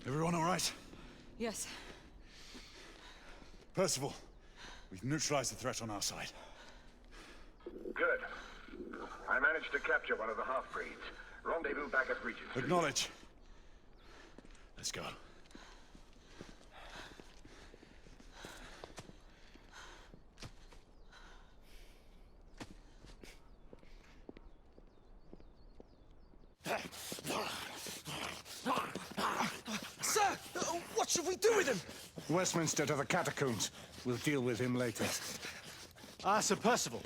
Everyone all right? Yes. Percival, we've neutralized the threat on our side. Good. I managed to capture one of the half-breeds. Rendezvous back at Regent. Acknowledge. Let's go. Sir! What should we do with him? Westminster to the catacombs. We'll deal with him later. Ah, Sir Percival.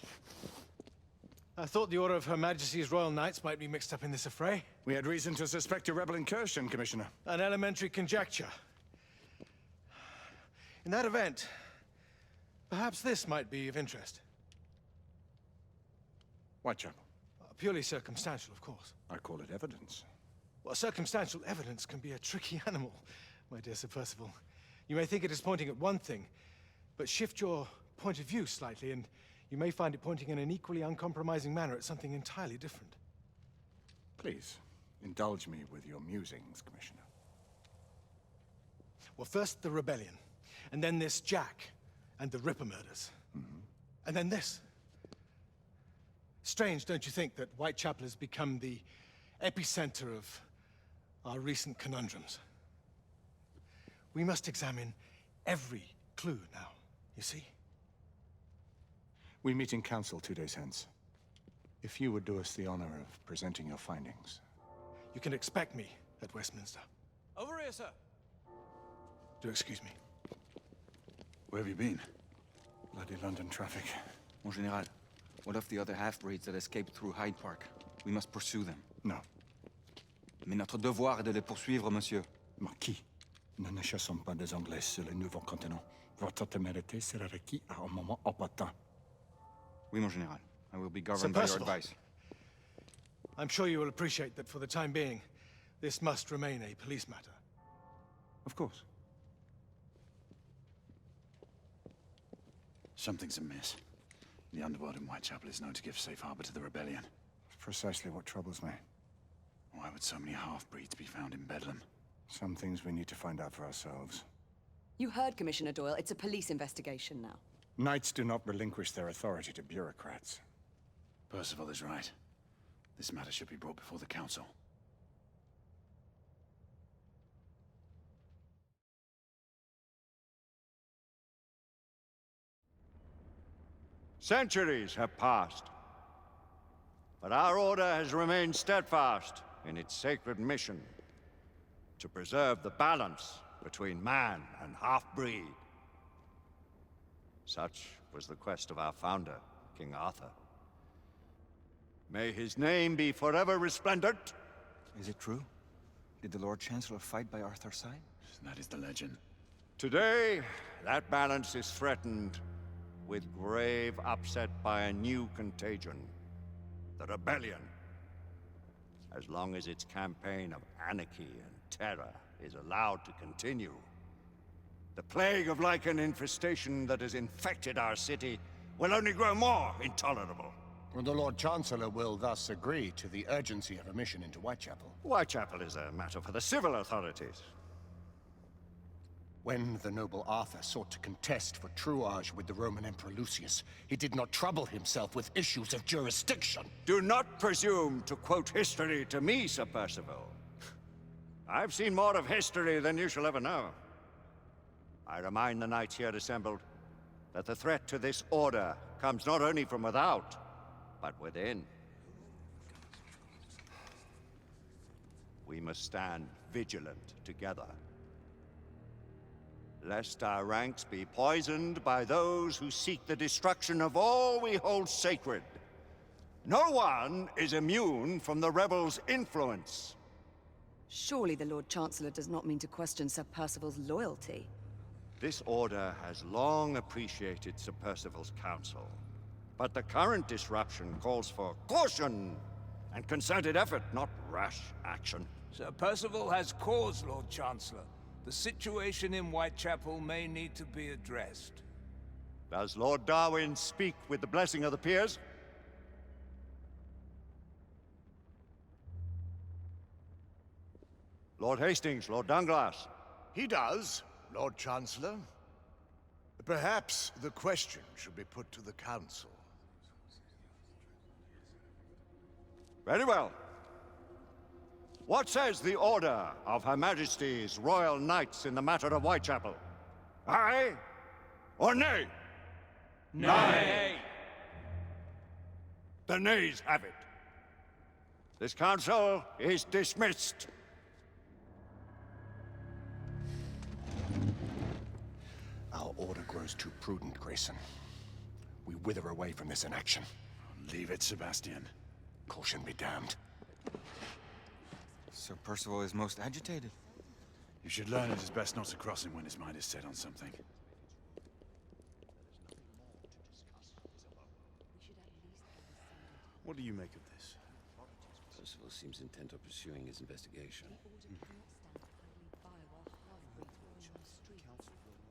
I thought the Order of Her Majesty's Royal Knights might be mixed up in this affray. We had reason to suspect a rebel incursion, Commissioner. An elementary conjecture. In that event, perhaps this might be of interest. Whitechapel. Purely circumstantial, of course. I call it evidence. Well, circumstantial evidence can be a tricky animal, my dear Sir Percival. You may think it is pointing at one thing, but shift your point of view slightly, and you may find it pointing in an equally uncompromising manner at something entirely different. Please, indulge me with your musings, Commissioner. Well, first the rebellion, and then this Jack, and the Ripper murders. And then this. Strange, don't you think, that Whitechapel has become the epicenter of our recent conundrums? We must examine every clue now, you see? We meet in council 2 days hence. If you would do us the honor of presenting your findings. You can expect me at Westminster. Over here, sir. Do excuse me. Where have you been? Bloody London traffic. Mon Général, what of the other half-breeds that escaped through Hyde Park? We must pursue them. No. Mais notre devoir est de les poursuivre, monsieur. Marquis, nous ne chassons pas des Anglais sur le nouveau continent. Votre témérité sera requis à un moment opportun. Oui, mon Général. I will be governed by your Percival. advice. I'm sure you will appreciate that for the time being, this must remain a police matter. Of course. Something's amiss. The underworld in Whitechapel is known to give safe harbor to the rebellion. Precisely what troubles me. Why would so many half-breeds be found in Bedlam? Some things we need to find out for ourselves. You heard, Commissioner Doyle. It's a police investigation now. Knights do not relinquish their authority to bureaucrats. Percival is right. This matter should be brought before the council. Centuries have passed, but our order has remained steadfast in its sacred mission to preserve the balance between man and half-breed. Such was the quest of our founder, King Arthur. May his name be forever resplendent. Is it true? Did the Lord Chancellor fight by Arthur's side? That is the legend. Today, that balance is threatened with grave upset by a new contagion, the rebellion. As long as its campaign of anarchy and terror is allowed to continue, the plague of lichen infestation that has infected our city will only grow more intolerable. Well, the Lord Chancellor will thus agree to the urgency of a mission into Whitechapel. Whitechapel is a matter for the civil authorities. When the noble Arthur sought to contest for truage with the Roman Emperor Lucius, he did not trouble himself with issues of jurisdiction. Do not presume to quote history to me, Sir Percival. I've seen more of history than you shall ever know. I remind the knights here assembled that the threat to this order comes not only from without, but within. We must stand vigilant together, lest our ranks be poisoned by those who seek the destruction of all we hold sacred. No one is immune from the rebels' influence. Surely the Lord Chancellor does not mean to question Sir Percival's loyalty. This order has long appreciated Sir Percival's counsel. But the current disruption calls for caution and concerted effort, not rash action. Sir Percival has cause, Lord Chancellor. The situation in Whitechapel may need to be addressed. Does Lord Darwin speak with the blessing of the peers? Lord Hastings, Lord Dunglass. He does, Lord Chancellor. Perhaps the question should be put to the Council. Very well. What says the Order of Her Majesty's Royal Knights in the matter of Whitechapel? Aye or nay? Nay! The nays have it. This council is dismissed. Our order grows too prudent, Grayson. We wither away from this inaction. Leave it, Sebastian. Caution be damned. Sir Percival is most agitated. You should learn it is best not to cross him when his mind is set on something. What do you make of this? Percival seems intent on pursuing his investigation.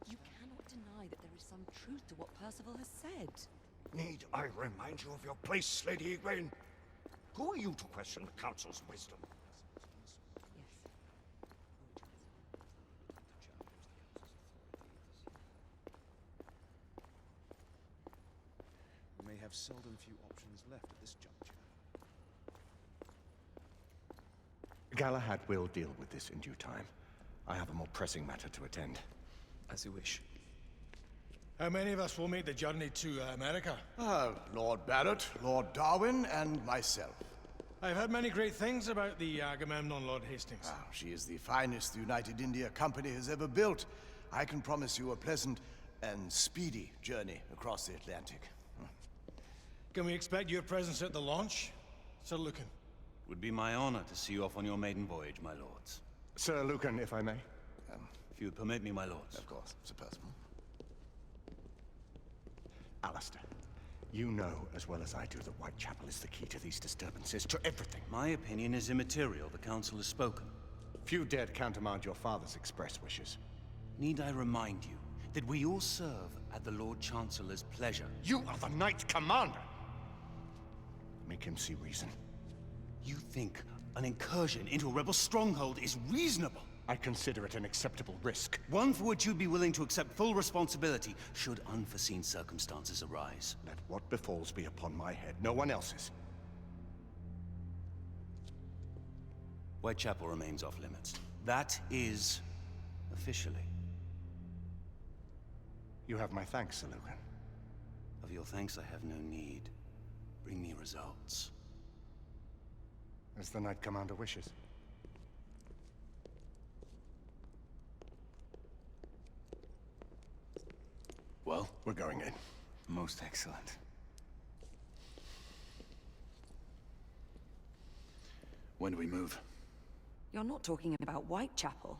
You cannot deny that there is some truth to what Percival has said. Need I remind you of your place, Lady Egwene? Who are you to question the Council's wisdom? We may have seldom few options left at this juncture. Galahad will deal with this in due time. I have a more pressing matter to attend. As you wish. How many of us will make the journey to America? Lord Barrett, Lord Darwin, and myself. I've heard many great things about the Agamemnon, Lord Hastings. She is the finest the United India Company has ever built. I can promise you a pleasant and speedy journey across the Atlantic. Can we expect your presence at the launch, Sir Lucan? Would be my honor to see you off on your maiden voyage, my lords. Sir Lucan, if I may. If you would permit me, my lords. Of course, Sir Percival. Alistair, you know as well as I do that Whitechapel is the key to these disturbances, to everything. My opinion is immaterial. The council has spoken. Few dared countermand your father's express wishes. Need I remind you that we all serve at the Lord Chancellor's pleasure? You are the Knight Commander! Make him see reason. You think an incursion into a rebel stronghold is reasonable? I consider it an acceptable risk. One for which you'd be willing to accept full responsibility should unforeseen circumstances arise. Let what befalls be upon my head, no one else's. Whitechapel remains off limits. That is officially. You have my thanks, Sir Lucan. Of your thanks I have no need. Bring me results. As the Knight Commander wishes. Well, we're going in. Most excellent. When do we move? You're not talking about Whitechapel.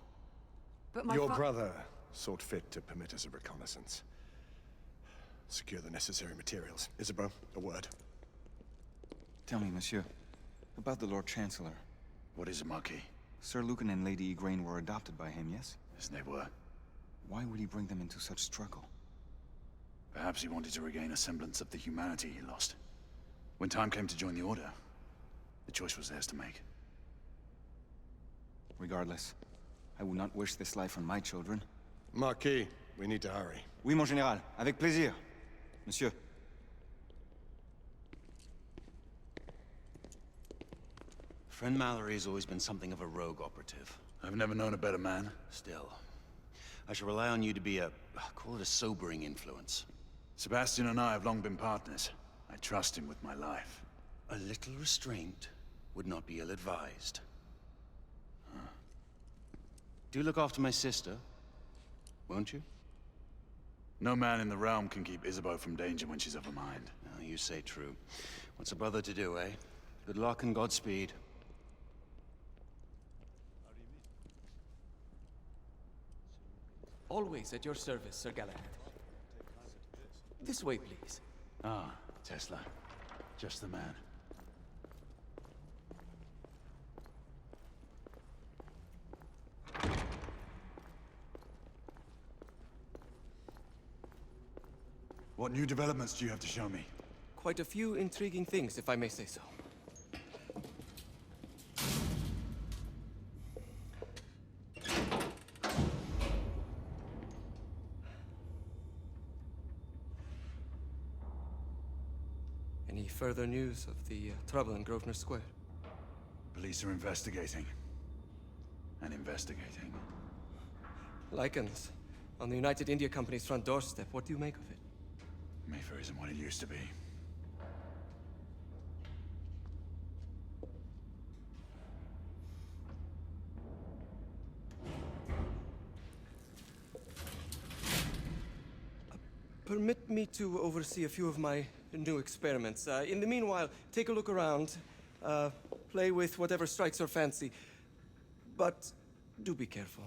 But my Your brother sought fit to permit us a reconnaissance. Secure the necessary materials. Isabeau, a word. Tell me, monsieur, about the Lord Chancellor. What is it, Marquis? Sir Lucan and Lady Egwene were adopted by him, yes? Yes, they were. Why would he bring them into such struggle? Perhaps he wanted to regain a semblance of the humanity he lost. When time came to join the Order, the choice was theirs to make. Regardless, I would not wish this life on my children. Marquis, we need to hurry. Oui, mon général. Avec plaisir. Monsieur. Friend Mallory has always been something of a rogue operative. I've never known a better man. Still, I shall rely on you to be call it a sobering influence. Sebastian and I have long been partners. I trust him with my life. A little restraint would not be ill-advised. Do look after my sister, won't you? No man in the realm can keep Isabeau from danger when she's of a mind. Oh, you say true. What's a brother to do, eh? Good luck and Godspeed. Always at your service, Sir Galahad. This way, please. Ah, Tesla. Just the man. What new developments do you have to show me? Quite a few intriguing things, if I may say so. Any further news of the trouble in Grosvenor Square? Police are investigating. And investigating. Lycans. On the United India Company's front doorstep. What do you make of it? Mayfair isn't what it used to be. Permit me to oversee a few of my new experiments. In the meanwhile, take a look around. Play with whatever strikes your fancy. But do be careful.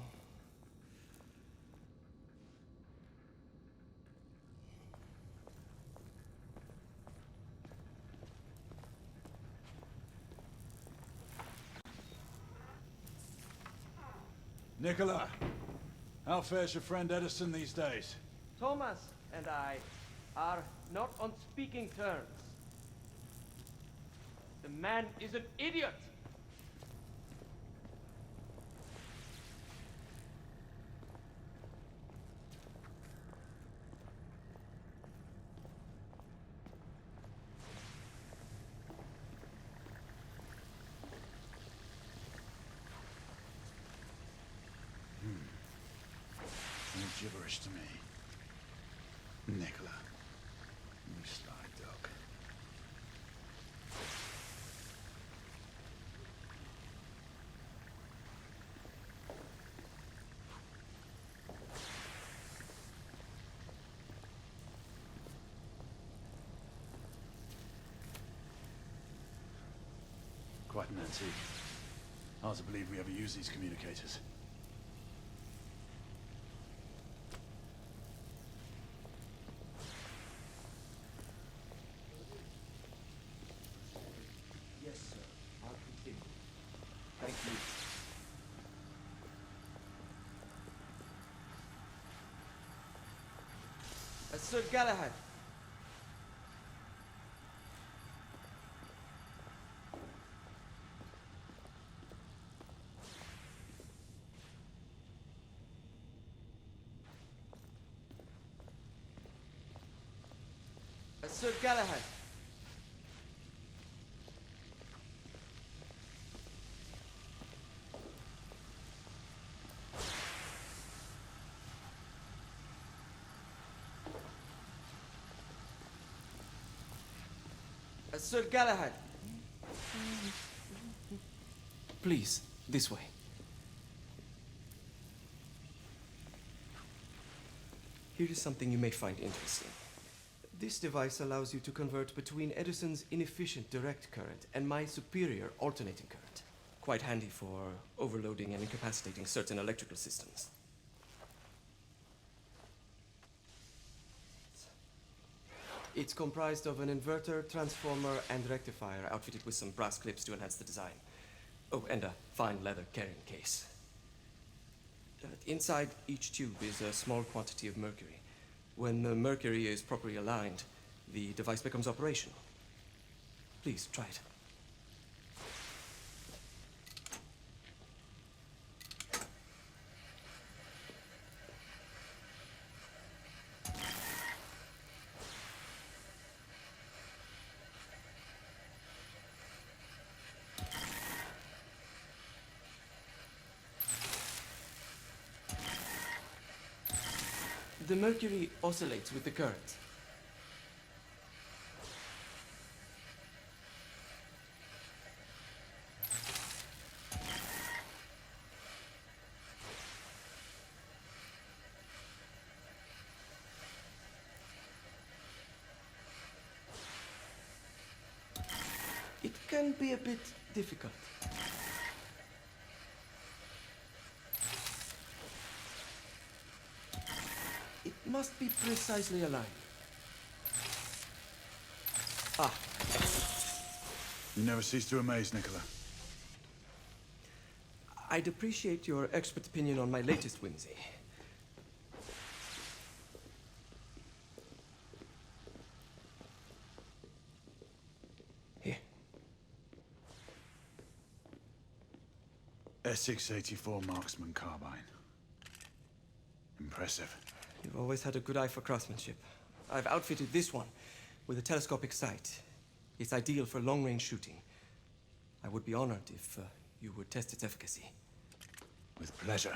Nicola, how fares your friend Edison these days? Thomas and I are not on speaking terms. The man is an idiot! Gibberish to me. Nicola, you sly dog. Quite an antique. Hard to believe we ever use these communicators. Yes, sir. I'll continue. Thank you. Sir Galahad. Sir Galahad. Sir Galahad. Please, this way. Here is something you may find interesting. This device allows you to convert between Edison's inefficient direct current and my superior alternating current. Quite handy for overloading and incapacitating certain electrical systems. It's comprised of an inverter, transformer, and rectifier outfitted with some brass clips to enhance the design. Oh, and a fine leather carrying case. Inside each tube is a small quantity of mercury. When the mercury is properly aligned, the device becomes operational. Please, try it. The mercury oscillates with the current. It can be a bit difficult. must be precisely aligned. Ah. You never cease to amaze, Nicola. I'd appreciate your expert opinion on my latest whimsy. Here. S684 marksman carbine. Impressive. You've always had a good eye for craftsmanship. I've outfitted this one with a telescopic sight. It's ideal for long-range shooting. I would be honored if you would test its efficacy. With pleasure.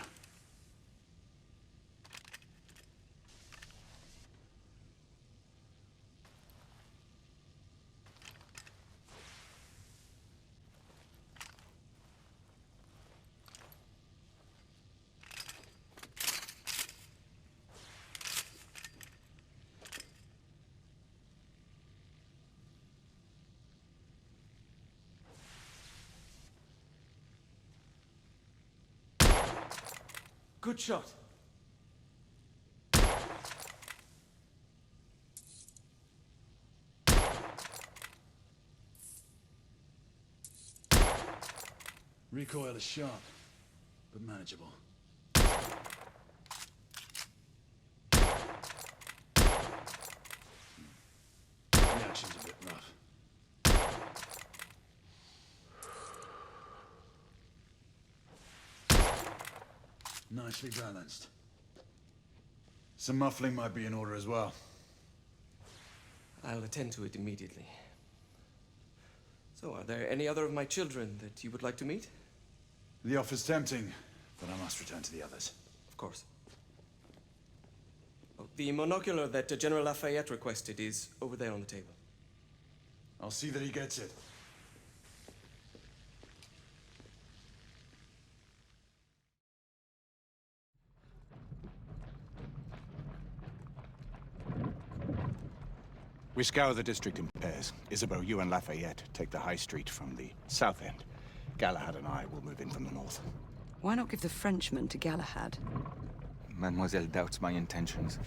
Good shot. Recoil is sharp, but manageable. The action's a bit rough. Nicely balanced. Some muffling might be in order as well. I'll attend to it immediately. So, are there any other of my children that you would like to meet? The offer's tempting, but I must return to the others. Of course. Oh, the monocular that General Lafayette requested is over there on the table. I'll see that he gets it. We scour the district in pairs. Isabeau, you and Lafayette take the high street from the south end. Galahad and I will move in from the north. Why not give the Frenchman to Galahad? Mademoiselle doubts my intentions.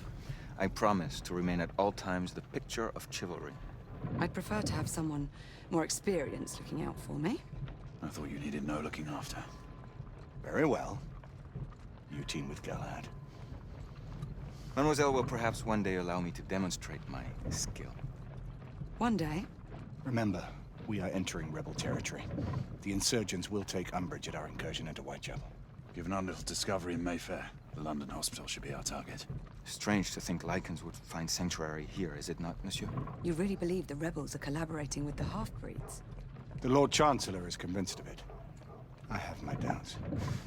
I promise to remain at all times the picture of chivalry. I'd prefer to have someone more experienced looking out for me. I thought you needed no looking after. Very well. You team with Galahad. Mademoiselle will perhaps one day allow me to demonstrate my skill. One day? Remember, we are entering rebel territory. The insurgents will take umbrage at our incursion into Whitechapel. Given our little discovery in Mayfair, the London hospital should be our target. Strange to think Lycans would find sanctuary here, is it not, monsieur? You really believe the rebels are collaborating with the half-breeds? The Lord Chancellor is convinced of it. I have my doubts.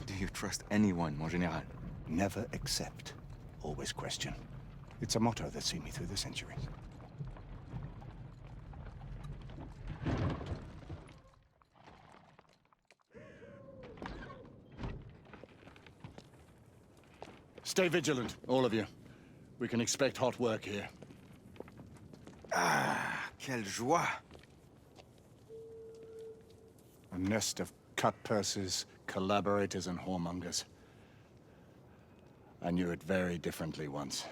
Do you trust anyone, mon général? Never accept. Always question. It's a motto that's seen me through the centuries. Stay vigilant, all of you. We can expect hot work here. Ah, quelle joie! A nest of cut-purses, collaborators, and whoremongers. I knew it very differently once.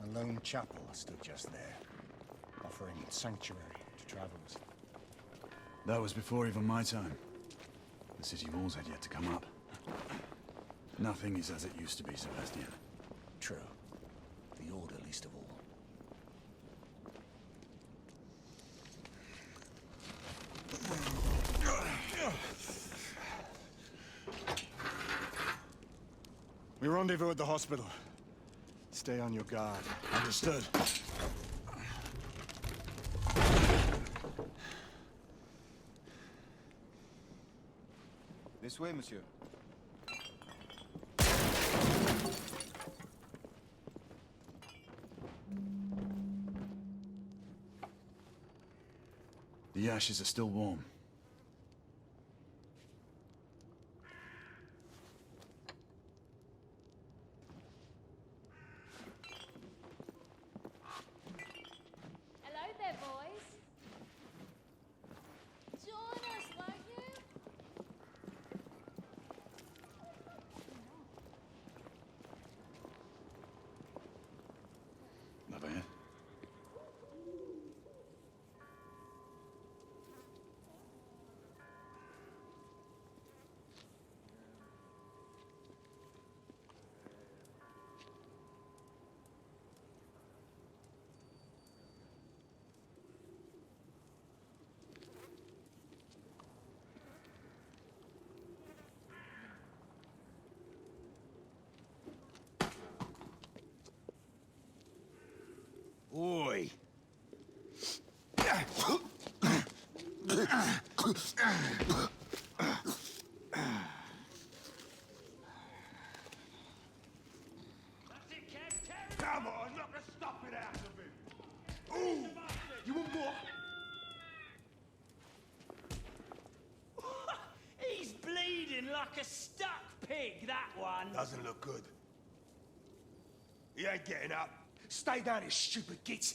A lone chapel stood just there, offering sanctuary to travelers. That was before even my time. The city walls had yet to come up. Nothing is as it used to be, Sebastian. True. The Order least of all. We rendezvous at the hospital. Stay on your guard. Understood. This way, monsieur. The ashes are still warm. Hello there, boys. Join us, won't you? Oi! Come on, knock the stuffing out of him! Ooh! You want more? He's bleeding like a stuck pig, that one. Doesn't look good. He ain't getting up. Stay down, you stupid git.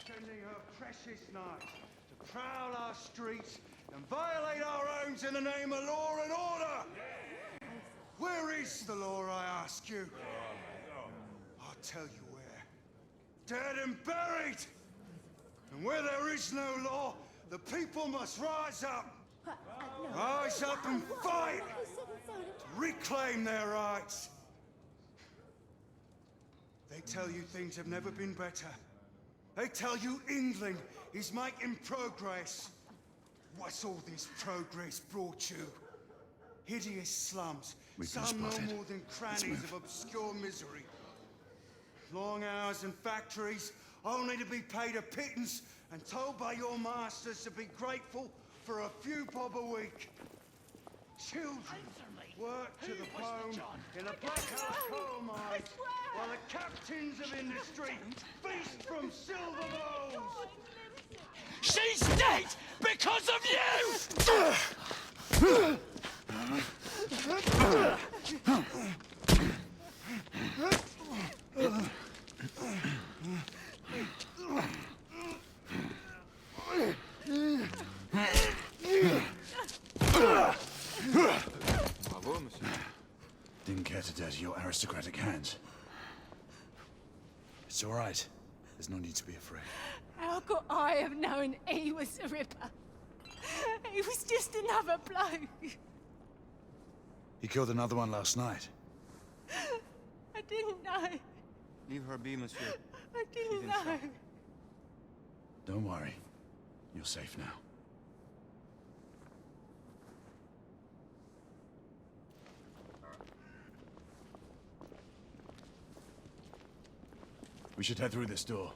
Sending her precious knights to prowl our streets and violate our homes in the name of law and order! Where is the law, I ask you? I'll tell you where. Dead and buried! And where there is no law, the people must rise up! Rise up and fight! To reclaim their rights! They tell you things have never been better. They tell you England is making progress. What's all this progress brought you? Hideous slums, some no more than crannies of obscure misery. Long hours in factories, only to be paid a pittance and told by your masters to be grateful for a few bob a week. Children work to the bone in a black-out coal mine, while the captains of industry feast from silver bowls. She's dead because of you! Bravo, monsieur. Didn't care to dirty your aristocratic hands. It's all right. There's no need to be afraid. How could I have known he was the Ripper? He was just another bloke. He killed another one last night. I didn't know. Leave her be, monsieur. I didn't know. Don't worry. You're safe now. We should head through this door.